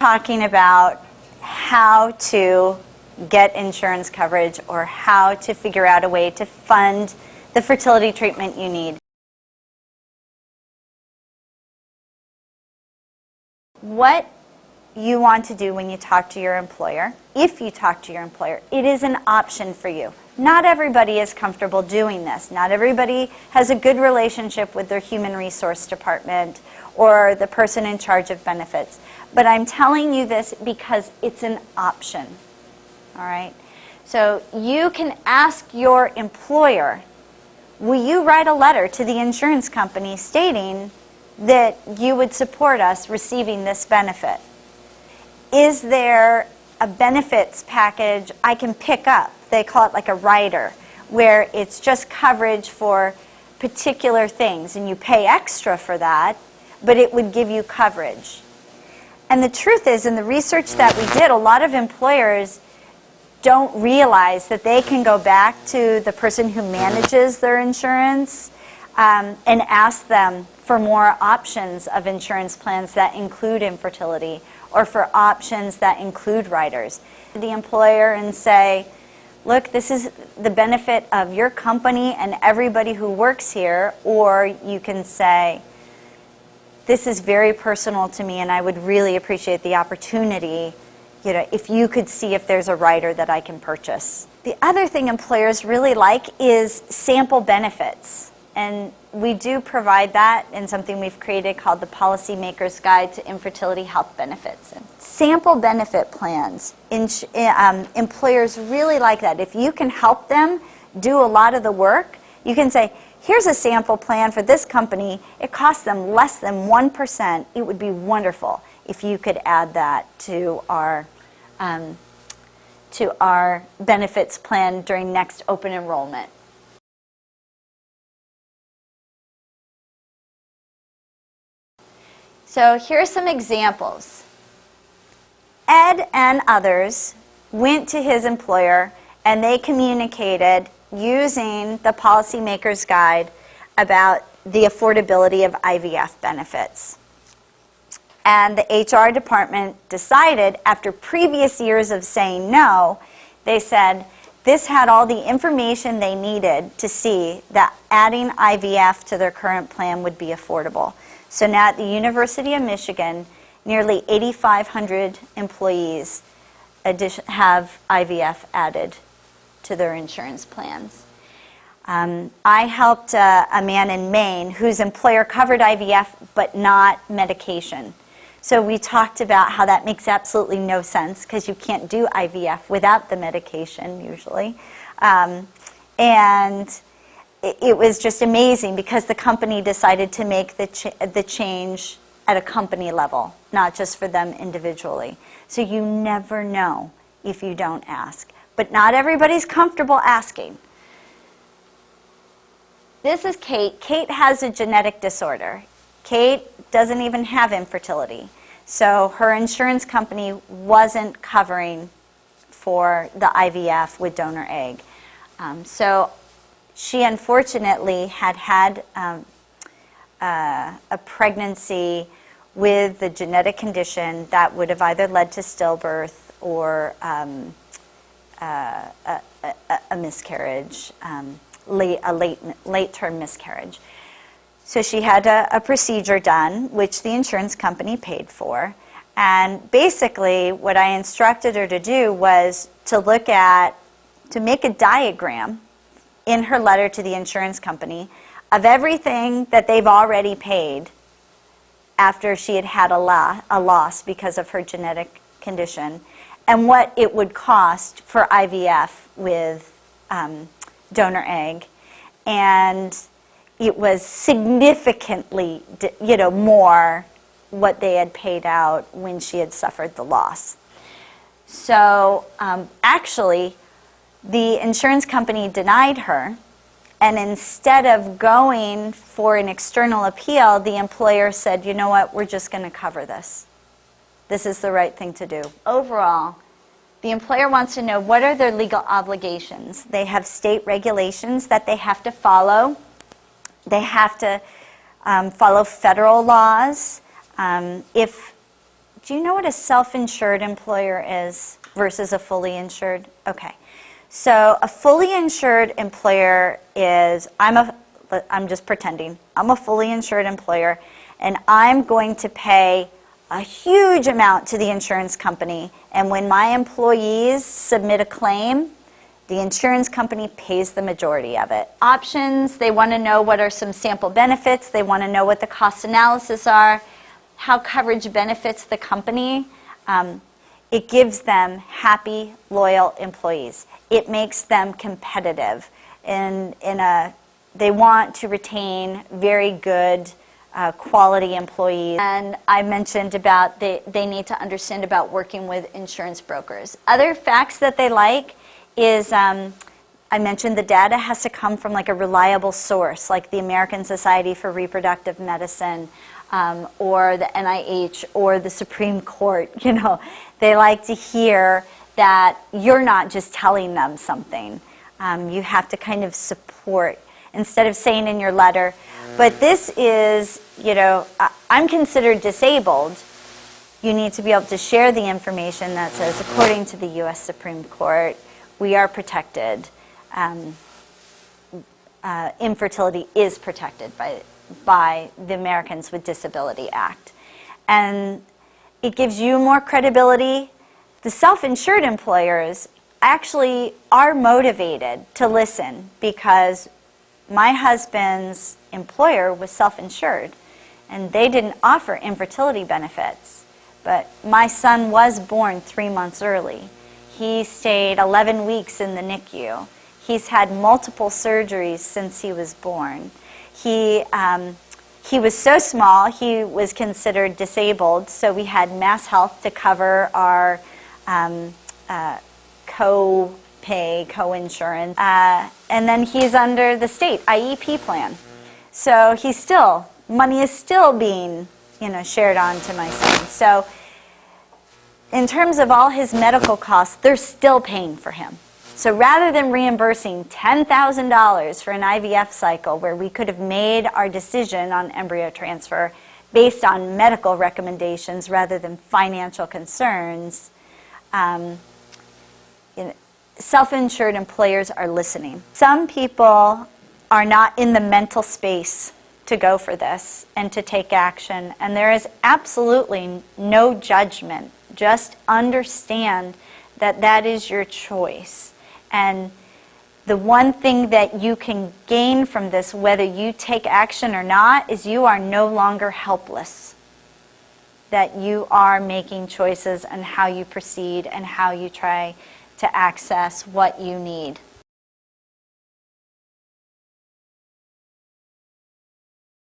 talking about how to get insurance coverage or how to figure out a way to fund the fertility treatment you need. What you want to do when you talk to your employer, if you talk to your employer, it is an option for you. Not everybody is comfortable doing this. Not everybody has a good relationship with their human resource department or the person in charge of benefits. But I'm telling you this because it's an option. All right? So you can ask your employer, will you write a letter to the insurance company stating that you would support us receiving this benefit? Is there a benefits package I can pick up? They call it like a rider, where it's just coverage for particular things, and you pay extra for that, but it would give you coverage. And the truth is, in the research that we did, a lot of employers don't realize that they can go back to the person who manages their insurance and ask them for more options of insurance plans that include infertility or for options that include riders. The employer and say, look, this is the benefit of your company and everybody who works here, or you can say, this is very personal to me and I would really appreciate the opportunity, if you could see if there's a rider that I can purchase. The other thing employers really like is sample benefits. And we do provide that in something we've created called the Policymaker's Guide to Infertility Health Benefits. Sample benefit plans, employers really like that. If you can help them do a lot of the work, you can say, here's a sample plan for this company. It costs them less than 1%. It would be wonderful if you could add that to our benefits plan during next open enrollment. So here are some examples. Ed and others went to his employer and they communicated using the Policymaker's Guide about the affordability of IVF benefits. And the HR department decided, after previous years of saying no, they said this had all the information they needed to see that adding IVF to their current plan would be affordable. So now at the University of Michigan, nearly 8,500 employees have IVF added to their insurance plans. I helped a man in Maine whose employer covered IVF but not medication. So we talked about how that makes absolutely no sense because you can't do IVF without the medication usually. And it was just amazing because the company decided to make the change at a company level, not just for them individually. So you never know if you don't ask. But not everybody's comfortable asking. This is Kate. Kate has a genetic disorder. Kate doesn't even have infertility. So her insurance company wasn't covering for the IVF with donor egg. So she unfortunately had a pregnancy with the genetic condition that would have either led to stillbirth or a miscarriage, a late-term miscarriage. So she had a procedure done, which the insurance company paid for. And basically, what I instructed her to do was to make a diagram in her letter to the insurance company of everything that they've already paid after she had a loss because of her genetic condition, and what it would cost for IVF with donor egg. And it was significantly, more what they had paid out when she had suffered the loss. So actually, the insurance company denied her, and instead of going for an external appeal, the employer said, you know what, we're just going to cover this. This is the right thing to do. Overall, the employer wants to know what are their legal obligations. They have state regulations that they have to follow. They have to follow federal laws. If Do you know what a self-insured employer is versus a fully insured? Okay. So a fully insured employer is, I'm just pretending, I'm a fully insured employer, and I'm going to pay a huge amount to the insurance company, and when my employees submit a claim, the insurance company pays the majority of it. Options, they want to know what are some sample benefits, they want to know what the cost analysis are, how coverage benefits the company. It gives them happy, loyal employees. It makes them competitive. They want to retain very good quality employees. And I mentioned about they need to understand about working with insurance brokers. Other facts that they like is, I mentioned the data has to come from like a reliable source, like the American Society for Reproductive Medicine, or the NIH, or the Supreme Court. You know, they like to hear that you're not just telling them something. You have to kind of support, instead of saying in your letter, but this is, you know, I'm considered disabled. You need to be able to share the information that says, according to the U.S. Supreme Court, we are protected. Infertility is protected by the Americans with Disability Act. And it gives you more credibility. The self-insured employers actually are motivated to listen because my husband's employer was self-insured and they didn't offer infertility benefits. But my son was born 3 months early. He stayed 11 weeks in the NICU. He's had multiple surgeries since he was born. He was so small, he was considered disabled, so we had Mass Health to cover our co-pay, co-insurance. And then he's under the state IEP plan. So money is still being, you know, shared on to my son. So in terms of all his medical costs, they're still paying for him. So rather than reimbursing $10,000 for an IVF cycle where we could have made our decision on embryo transfer based on medical recommendations rather than financial concerns, self-insured employers are listening. Some people are not in the mental space to go for this and to take action, and there is absolutely no judgment. Just understand that that is your choice. And the one thing that you can gain from this, whether you take action or not, is you are no longer helpless. That you are making choices on how you proceed and how you try to access what you need.